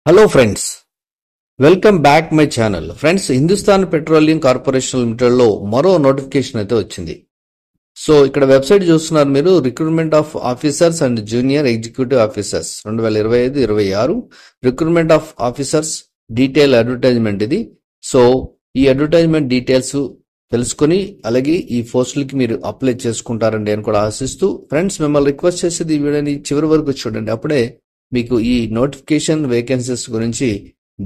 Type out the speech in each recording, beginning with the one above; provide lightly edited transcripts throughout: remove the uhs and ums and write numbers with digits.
Hello friends, welcome back my channel. Friends, Hindustan petroleum corporation limited లో మరో notification అయితే వచ్చింది. సో ఇక్కడ వెబ్సైట్ చూస్తున్నారు మీరు, recruitment of officers and junior executive officers 2025-26 recruitment of officers detail advertisement ఇది. So ఈ అడ్వర్టైజ్మెంట్ డీటెయిల్స్ తెలుసుకుని అలాగే ఈ పోస్టులకి మీరు అప్లై చేసుకుంటారండి అని కూడా ఆశిస్తూ, ఫ్రెండ్స్ మిమ్మల్ని రిక్వెస్ట్ చేసేది ఈ వీడియోని చివరి వరకు చూడండి. అప్పుడే మీకు ఈ నోటిఫికేషన్ వేకెన్సీస్ గురించి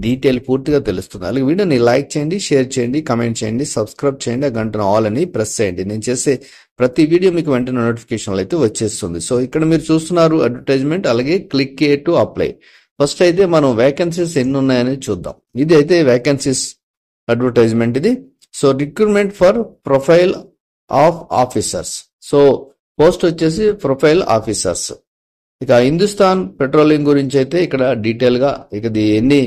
డీటెయిల్ పూర్తిగా తెలుస్తుంది. అలాగే వీడియోని లైక్ చేయండి, షేర్ చేయండి, కమెంట్ చేయండి, సబ్స్క్రైబ్ చేయండి, ఆ గంటను ఆల్ అని ప్రెస్ చేయండి. నేను చేసే ప్రతి వీడియో మీకు వెంటనే నోటిఫికేషన్లు అయితే వచ్చేస్తుంది. సో ఇక్కడ మీరు చూస్తున్నారు అడ్వర్టైజ్మెంట్, అలాగే click A to apply. First అయితే మనం వేకెన్సీస్ ఎన్ని ఉన్నాయని చూద్దాం. ఇది అయితే వేకెన్సీస్ అడ్వర్టైజ్మెంట్ ఇది. So recruitment for profile of officers. So post వచ్చేసి ప్రొఫైల్ ఆఫీసర్స్. ఇక హిందుస్థాన్ పెట్రోలియం గురించి అయితే ఇక్కడ డీటెయిల్ గా ఇది ఎన్ని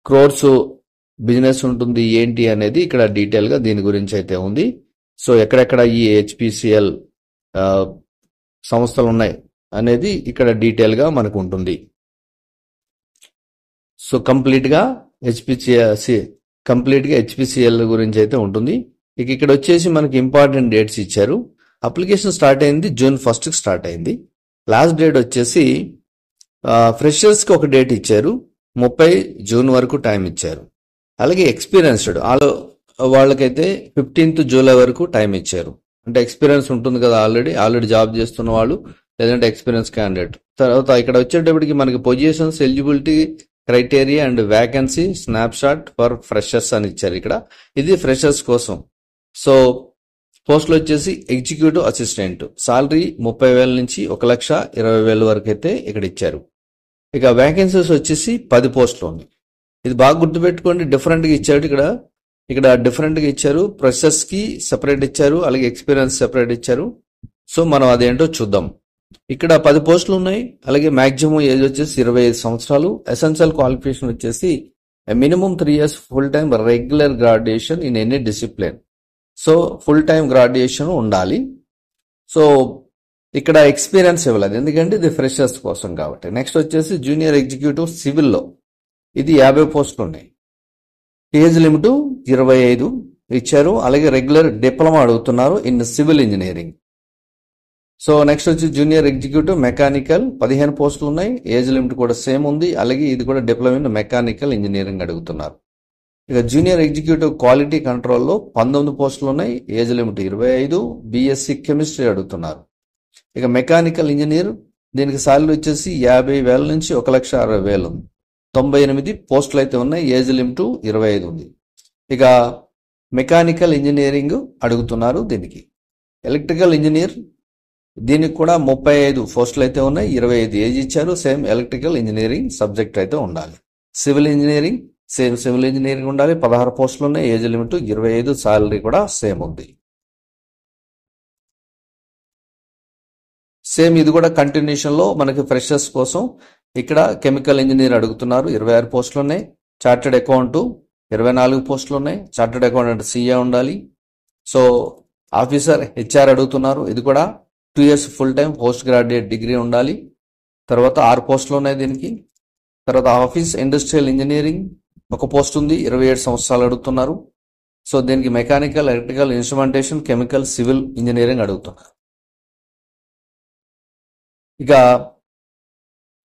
క్రోర్స్ బిజినెస్ ఉంటుంది ఏంటి అనేది ఇక్కడ డీటెయిల్ గా దీని గురించి అయితే ఉంది. సో ఎక్కడెక్కడ ఈ హెచ్పిసిఎల్ సంస్థలు ఉన్నాయి అనేది ఇక్కడ డీటెయిల్ గా మనకు ఉంటుంది. సో కంప్లీట్ గా హెచ్పిసిఎల్ గురించి అయితే ఉంటుంది. ఇక ఇక్కడ వచ్చేసి మనకి ఇంపార్టెంట్ డేట్స్ ఇచ్చారు. అప్లికేషన్ స్టార్ట్ అయింది June 1st స్టార్ట్ అయింది. లాస్ట్ డేట్ వచ్చేసి ఫ్రెషర్స్ కి ఒక డేట్ ఇచ్చారు, 30 జూన్ వరకు టైం ఇచ్చారు. అలాగే ఎక్స్పీరియన్స్డ్ వాళ్ళకైతే 15th జూలై వరకు టైం ఇచ్చారు. అంటే ఎక్స్పీరియన్స్ ఉంటుంది కదా, ఆల్రెడీ జాబ్ చేస్తున్న వాళ్ళు, లేదంటే ఎక్స్పీరియన్స్ క్యాండిడేట్. తర్వాత ఇక్కడ వచ్చేటప్పటికి మనకి positions, eligibility criteria and vacancy snap shot for freshers అని ఇచ్చారు. ఇక్కడ ఇది ఫ్రెషర్స్ కోసం. సో పోస్టులు వచ్చేసి ఎగ్జిక్యూటివ్ అసిస్టెంట్, సాలరీ 30,000 నుంచి 1,20,000 వరకు అయితే ఇక్కడ ఇచ్చారు. ఇక వేకెన్సీస్ వచ్చేసి 10 పోస్టులు ఉన్నాయి. ఇది బాగా గుర్తుపెట్టుకోండి, డిఫరెంట్ గా ఇచ్చాడు. ఇక్కడ డిఫరెంట్ గా ఇచ్చారు. ఫ్రెషర్స్ కి సెపరేట్ ఇచ్చారు, అలాగే ఎక్స్పీరియన్స్ సెపరేట్ ఇచ్చారు. సో మనం అదేంటో చూద్దాం. ఇక్కడ 10 పోస్టులు ఉన్నాయి. అలాగే మాక్సిమం ఏజ్ వచ్చేసి 25 సంవత్సరాలు. ఎసెన్షియల్ క్వాలిఫికేషన్ వచ్చేసి minimum 3 years full time regular graduation in any discipline. So full time graduation ఉండాలి. సో ఇక్కడ ఎక్స్పీరియన్స్ ఇవ్వలేదు, ఎందుకంటే ఇది ఫ్రెషర్స్ కోసం కాబట్టి. నెక్స్ట్ వచ్చేసి జూనియర్ ఎగ్జిక్యూటివ్ సివిల్లో ఇది 50 పోస్టులు ఉన్నాయి. ఏజ్ లిమిట్ 25 ఇచ్చారు. అలాగే రెగ్యులర్ డిప్లొమా అడుగుతున్నారు in civil engineering. So next వచ్చి జూనియర్ ఎగ్జిక్యూటివ్ మెకానికల్ 15 పోస్టులు ఉన్నాయి. ఏజ్ లిమిట్ కూడా సేమ్ ఉంది. అలాగే ఇది కూడా డిప్లొమా ఇన్ మెకానికల్ ఇంజనీరింగ్ అడుగుతున్నారు. ఇక జూనియర్ ఎగ్జిక్యూటివ్ క్వాలిటీ కంట్రోల్లో 19 పోస్టులు ఉన్నాయి. Age limit 25. బీఎస్సీ కెమిస్ట్రీ అడుగుతున్నారు. ఇక మెకానికల్ ఇంజనీర్, దీనికి సాలరీ వచ్చేసి 50,000 నుంచి 1,60,000 ఉంది. 98 పోస్టులు అయితే ఉన్నాయి. ఏజ్ లిమిట్ 25 ఉంది. ఇక మెకానికల్ ఇంజనీరింగ్ అడుగుతున్నారు దీనికి. ఎలక్ట్రికల్ ఇంజనీర్, దీనికి కూడా 35 పోస్టులు అయితే ఉన్నాయి. 25 ఏజ్ ఇచ్చారు. సేమ్ ఎలక్ట్రికల్ ఇంజనీరింగ్ సబ్జెక్ట్ అయితే ఉండాలి. Civil engineering same civil engineering ఉండాలి. 16 పోస్టులు ఉన్నాయి. Age limit 25. సాలరీ కూడా సేమ్ ఉంది. సేమ్ ఇది కూడా కంటిన్యూషన్ లో మనకి ఫ్రెషర్స్ కోసం ఇక్కడ కెమికల్ ఇంజనీర్ అడుగుతున్నారు. 26 పోస్టులు ఉన్నాయి. చార్టెడ్ అకౌంట్ 24 పోస్టులు ఉన్నాయి. చార్టెడ్ అకౌంటెంట్ సిఏ ఉండాలి. సో ఆఫీసర్ హెచ్ఆర్ అడుగుతున్నారు. ఇది కూడా 2 years full time post graduate degree ఉండాలి. తర్వాత 6 పోస్టులు ఉన్నాయి దీనికి. తర్వాత ఆఫీస్ ఇండస్ట్రియల్ ఇంజనీరింగ్ ఒక పోస్ట్ ఉంది. 27 సంవత్సరాలు అడుగుతున్నారు. సో దీనికి mechanical, electrical, instrumentation, chemical, civil engineering అడుగుతున్నారు. ఇక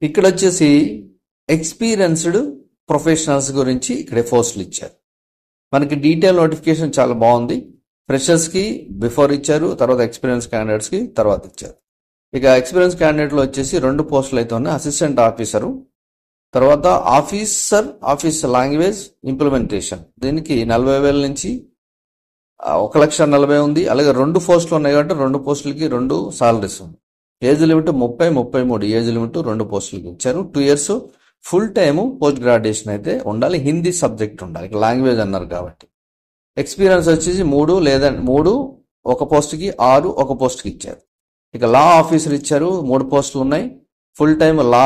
ఇక్కడ వచ్చేసి ఎక్స్పీరియన్స్డ్ ప్రొఫెషనల్స్ గురించి ఇక్కడ పోస్టులు ఇచ్చారు. మనకి డీటెయిల్ నోటిఫికేషన్ చాలా బాగుంది. ఫ్రెషర్స్ కి బిఫోర్ ఇచ్చారు, తర్వాత ఎక్స్పీరియన్స్ క్యాండిడేట్స్ కి తర్వాత ఇచ్చారు. ఇక ఎక్స్పీరియన్స్ క్యాండిడేట్ లో వచ్చేసి 2 పోస్టులు అయితే ఉన్నాయి. అసిస్టెంట్ ఆఫీసరు, తర్వాత ఆఫీస్ లాంగ్వేజ్ ఇంప్లిమెంటేషన్, దీనికి 40,000 నుంచి 1,40,000 ఉంది. అలాగే 2 పోస్టులు ఉన్నాయి కాబట్టి 2 పోస్టులకి 2 సాలరీస్ ఉంది. ఏజ్ లిమిట్ 30, 33 ఏజ్ లిమిట్ 2 పోస్టులకి ఇచ్చారు. 2 years full time post graduation అయితే ఉండాలి. హిందీ సబ్జెక్ట్ ఉండాలి, లాంగ్వేజ్ అన్నారు కాబట్టి. ఎక్స్పీరియన్స్ వచ్చేసి 3 ఒక పోస్ట్కి, 6 ఒక పోస్ట్కి ఇచ్చారు. ఇక లా ఆఫీసర్ ఇచ్చారు. 3 పోస్టులు ఉన్నాయి. ఫుల్ టైమ్ లా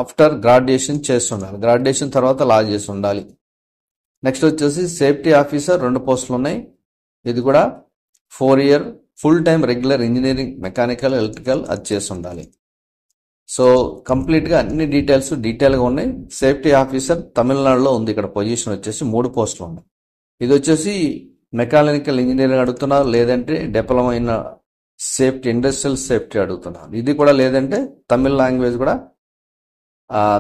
ఆఫ్టర్ గ్రాడ్యుయేషన్ చేస్తుండాలి. గ్రాడ్యుయేషన్ తర్వాత లా చేసి ఉండాలి. నెక్స్ట్ వచ్చేసి సేఫ్టీ ఆఫీసర్ 2 పోస్టులు ఉన్నాయి. ఇది కూడా 4 year full time regular engineering, mechanical, electrical అది చేసి ఉండాలి. సో కంప్లీట్గా అన్ని డీటెయిల్గా ఉన్నాయి. సేఫ్టీ ఆఫీసర్ తమిళనాడులో ఉంది. ఇక్కడ పొజిషన్ వచ్చేసి 3 పోస్టులు ఉన్నాయి. ఇది వచ్చేసి మెకానికల్ ఇంజనీరింగ్ అడుగుతున్నారు, లేదంటే diploma in safety, industrial safety అడుగుతున్నారు. ఇది కూడా లేదంటే తమిళ లాంగ్వేజ్ కూడా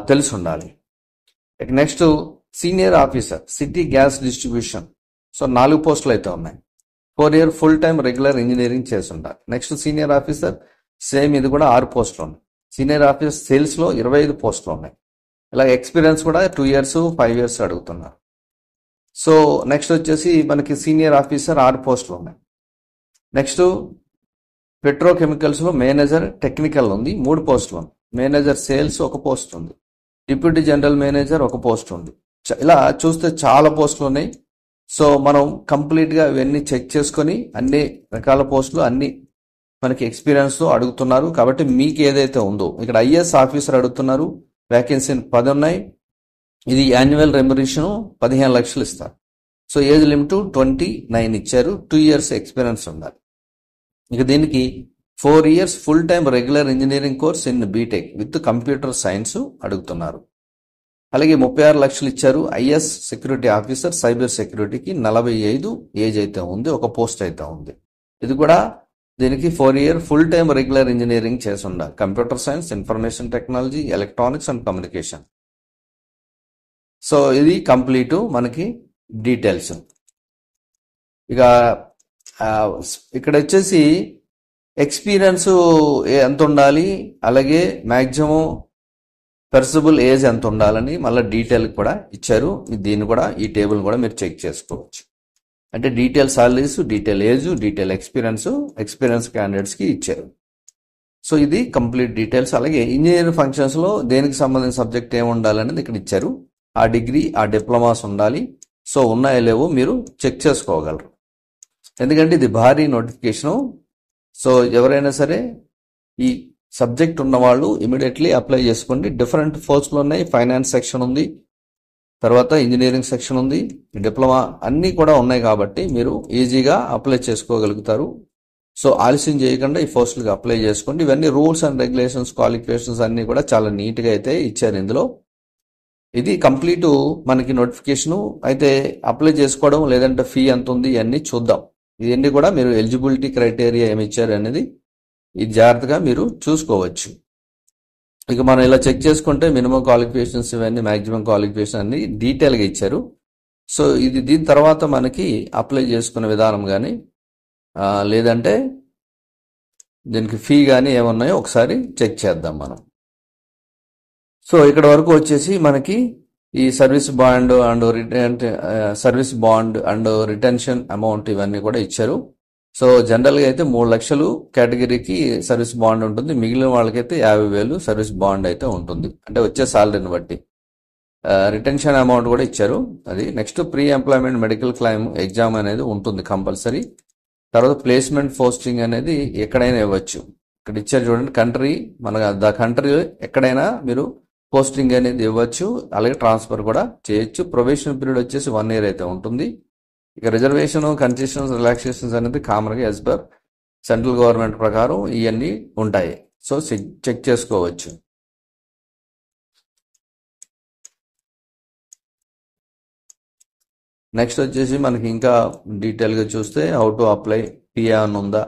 తెలిసి ఉండాలి. Next senior officer city gas distribution. So 4 పోస్టులు అయితే ఉన్నాయి. 4 year full time regular engineering చేసి ఉండాలి. నెక్స్ట్ సీనియర్ ఆఫీసర్ సేమ్, ఇది కూడా 6 పోస్టులు ఉన్నాయి. సీనియర్ ఆఫీసర్ సేల్స్లో 25 పోస్టులు ఉన్నాయి. ఇలా ఎక్స్పీరియన్స్ కూడా 2 years 5 years అడుగుతున్నారు. సో నెక్స్ట్ వచ్చేసి మనకి సీనియర్ ఆఫీసర్ 6 పోస్టులు ఉన్నాయి. నెక్స్ట్ పెట్రోకెమికల్స్లో మేనేజర్ టెక్నికల్ ఉంది, 3 పోస్టులు ఉన్నాయి. మేనేజర్ సేల్స్ 1 పోస్ట్ ఉంది. డిప్యూటీ జనరల్ మేనేజర్ 1 పోస్ట్ ఉంది. ఇలా చూస్తే చాలా పోస్టులు ఉన్నాయి. సో మనం కంప్లీట్గా ఇవన్నీ చెక్ చేసుకొని అన్ని రకాల పోస్టులు అన్ని మనకి ఎక్స్పీరియన్స్తో అడుగుతున్నారు. కాబట్టి మీకు ఏదైతే ఉందో, ఇక్కడ ఐఏఎస్ ఆఫీసర్ అడుగుతున్నారు, వ్యాకెన్సీ 10 ఉన్నాయి. ఇది యాన్యువల్ రెమ్యునరేషన్ 15 లక్షలు ఇస్తారు. సో ఏజ్ లిమిట్ 29 ఇచ్చారు. 2 years ఎక్స్పీరియన్స్ ఉండాలి. ఇక దీనికి 4 years full time regular engineering course in BTech with computer science అడుగుతున్నారు. అలాగే 36 లక్షలు ఇచ్చారు. ఐఎస్ సెక్యూరిటీ ఆఫీసర్ సైబర్ సెక్యూరిటీకి 45 ఏజ్ అయితే ఉంది, 1 పోస్ట్ అయితే ఉంది. ఇది కూడా దీనికి 4 year full time regular engineering చేసి ఉండాలి. Computer science, information technology, electronics and communication. So ఇది కంప్లీట్ మనకి డీటెయిల్స్. ఇక ఇక్కడ వచ్చేసి ఎక్స్పీరియన్స్ ఎంత ఉండాలి, అలాగే మ్యాక్సిమం పర్సబుల్ ఏజ్ ఎంత ఉండాలని మళ్ళీ డీటెయిల్ కూడా ఇచ్చారు. దీన్ని కూడా ఈ టేబుల్ కూడా మీరు చెక్ చేసుకోవచ్చు. అంటే detail salaries, detail age, detail experience క్యాండిడేట్స్కి ఇచ్చారు. సో ఇది కంప్లీట్ డీటెయిల్స్. అలాగే ఇంజనీరింగ్ ఫంక్షన్స్లో దేనికి సంబంధించిన సబ్జెక్ట్ ఏమి ఉండాలనేది ఇక్కడ ఇచ్చారు. ఆ డిగ్రీ, ఆ డిప్లొమాస్ ఉండాలి. సో ఉన్నాయో లేవో మీరు చెక్ చేసుకోగలరు. ఎందుకంటే ఇది భారీ నోటిఫికేషను. సో ఎవరైనా సరే ఈ సబ్జెక్ట్ ఉన్నవాళ్ళు ఇమీడియట్లీ అప్లై చేసుకోండి. డిఫరెంట్ పోస్టులు ఉన్నాయి. ఫైనాన్స్ సెక్షన్ ఉంది, తర్వాత ఇంజనీరింగ్ సెక్షన్ ఉంది, డిప్లొమా అన్నీ కూడా ఉన్నాయి. కాబట్టి మీరు ఈజీగా అప్లై చేసుకోగలుగుతారు. సో ఆలస్యం చేయకుండా ఈ పోస్టులకు అప్లై చేసుకోండి. ఇవన్నీ రూల్స్ అండ్ రెగ్యులేషన్స్, క్వాలిఫికేషన్స్ అన్నీ కూడా చాలా నీట్గా అయితే ఇచ్చారు ఇందులో. ఇది కంప్లీట్ మనకి నోటిఫికేషను. అయితే అప్లై చేసుకోవడం లేదంటే ఫీ ఎంత ఉంది ఇవన్నీ చూద్దాం. ఇవన్నీ కూడా మీరు ఎలిజిబిలిటీ క్రైటీరియా ఏమి ఇచ్చారు అనేది ఇది జాగ్రత్తగా మీరు చూసుకోవచ్చు. ఇక మనం ఇలా చెక్ చేసుకుంటే మినిమం క్వాలిఫికేషన్స్ ఇవన్నీ, మ్యాక్సిమం క్వాలిఫికేషన్ అన్ని డీటెయిల్గా ఇచ్చారు. సో ఇది దీని తర్వాత మనకి అప్లై చేసుకునే విధానం కానీ లేదంటే దీనికి ఫీ కానీ ఏమున్నాయో ఒకసారి చెక్ చేద్దాం మనం. సో ఇక్కడ వరకు వచ్చేసి మనకి ఈ service bond and retention amount ఇవన్నీ కూడా ఇచ్చారు. సో జనరల్గా అయితే 3 లక్షలు కేటగిరీకి సర్వీస్ బాండ్ ఉంటుంది. మిగిలిన వాళ్ళకైతే 50,000 సర్వీస్ బాండ్ అయితే ఉంటుంది, అంటే వచ్చే సాలరీని బట్టి. రిటెన్షన్ అమౌంట్ కూడా ఇచ్చారు. అది next pre employment medical claim exam అనేది ఉంటుంది కంపల్సరీ. తర్వాత ప్లేస్మెంట్ పోస్టింగ్ అనేది ఎక్కడైనా ఇవ్వచ్చు. ఇక్కడ ఇచ్చారు చూడండి, కంట్రీ మన కంట్రీ ఎక్కడైనా మీరు పోస్టింగ్ అనేది ఇవ్వచ్చు. అలాగే ట్రాన్స్ఫర్ కూడా చేయొచ్చు. ప్రొబేషన్ పీరియడ్ వచ్చేసి 1 year అయితే ఉంటుంది. ఇక రిజర్వేషన్, కన్సెషన్స్, రిలాక్సేషన్స్ అనేది కామన్గా యాజ్ పర్ సెంట్రల్ గవర్నమెంట్ ప్రకారం ఇవన్నీ ఉంటాయి. సో చెక్ చేసుకోవచ్చు. నెక్స్ట్ వచ్చేసి మనకి ఇంకా డీటెయిల్గా చూస్తే హౌ టు అప్లై, పిఆ ఉందా,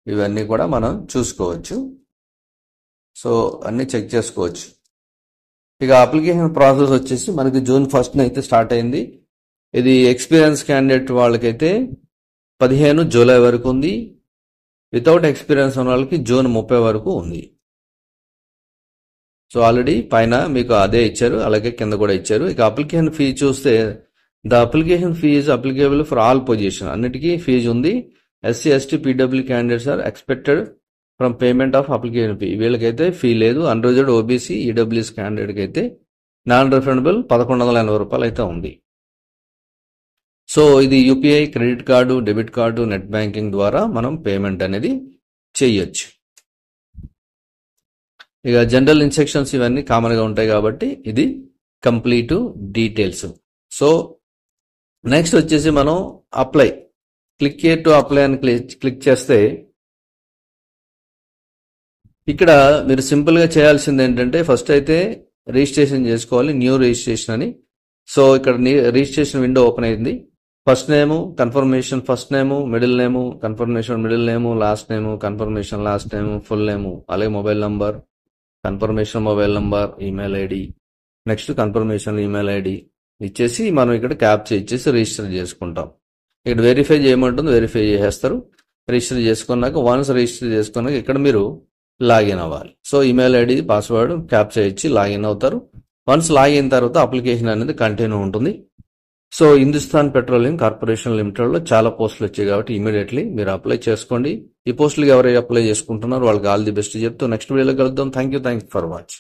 ఇవన్నీ కూడా మనం చూసుకోవచ్చు. సో అన్నీ చెక్ చేసుకోవచ్చు. ఇక అప్లికేషన్ ప్రాసెస్ వచ్చేసి మనకి June 1st అయితే స్టార్ట్ అయింది. ఇది ఎక్స్పీరియన్స్ క్యాండిడేట్ వాళ్ళకైతే 15 July వరకు ఉంది. వితౌట్ ఎక్స్పీరియన్స్ ఉన్న వాళ్ళకి June 30 వరకు ఉంది. సో ఆల్రెడీ పైన మీకు అదే ఇచ్చారు, అలాగే కింద కూడా ఇచ్చారు. ఇక అప్లికేషన్ ఫీ చూస్తే the application fee is applicable for all position, అన్నిటికీ ఫీజు ఉంది. SC, ST, PW candidates are expected from payment of application fee. వీళ్ళకైతే ఫీ లేదు. అన్రిజర్వ్డ్ ఓబీసీ, ఈడబ్ల్యూఎస్ క్యాండిడేట్కి అయితే నాన్ రిఫండబుల్ 1180 రూపాయలు అయితే ఉంది. సో ఇది UPI, credit card, debit card, net banking ద్వారా మనం పేమెంట్ అనేది చేయొచ్చు. ఇక జనరల్ ఇన్స్ట్రక్షన్స్ ఇవన్నీ కామన్గా ఉంటాయి కాబట్టి ఇది కంప్లీట్ డీటెయిల్స్. సో నెక్స్ట్ వచ్చేసి మనం apply, click here to apply అని క్లిక్ చేస్తే ఇక్కడ మీరు సింపుల్ గా చేయాల్సింది ఏంటంటే ఫస్ట్ అయితే రిజిస్ట్రేషన్ చేసుకోవాలి, న్యూ రిజిస్ట్రేషన్ అని. సో ఇక్కడ రిజిస్ట్రేషన్ విండో ఓపెన్ అయింది. First name confirmation first name, middle name confirmation middle name, last name confirmation last name, full name, అలాగే mobile number confirmation mobile number, email ID, next confirmation email ID ఇచ్చేసి మనం ఇక్కడ captcha ఇచ్చేసి register చేసుకుంటాం. ఇక్కడ verify చేయమంటుంది, verify చేసేస్తారు. Register చేసుకున్నాక వన్స్ రిజిస్టర్ చేసుకున్నాక ఇక్కడ మీరు లాగిన్ అవ్వాలి. So email ID password captcha ఇచ్చి లాగిన్ అవుతారు. వన్స్ లాగిన్ తర్వాత అప్లికేషన్ అనేది కంటిన్యూ ఉంటుంది. So Hindustan petroleum corporation limited లో చాలా పోస్టులు వచ్చాయి కాబట్టి ఇమీడియట్లీ మీరు అప్లై చేసుకోండి. ఈ పోస్టులకు ఎవరైతే అప్లై చేసుకుంటున్నారో వాళ్ళకి ఆల్ ది బెస్ట్ చెప్తూ నెక్స్ట్ వీడియోలో కలుద్దాం. Thank you for watch.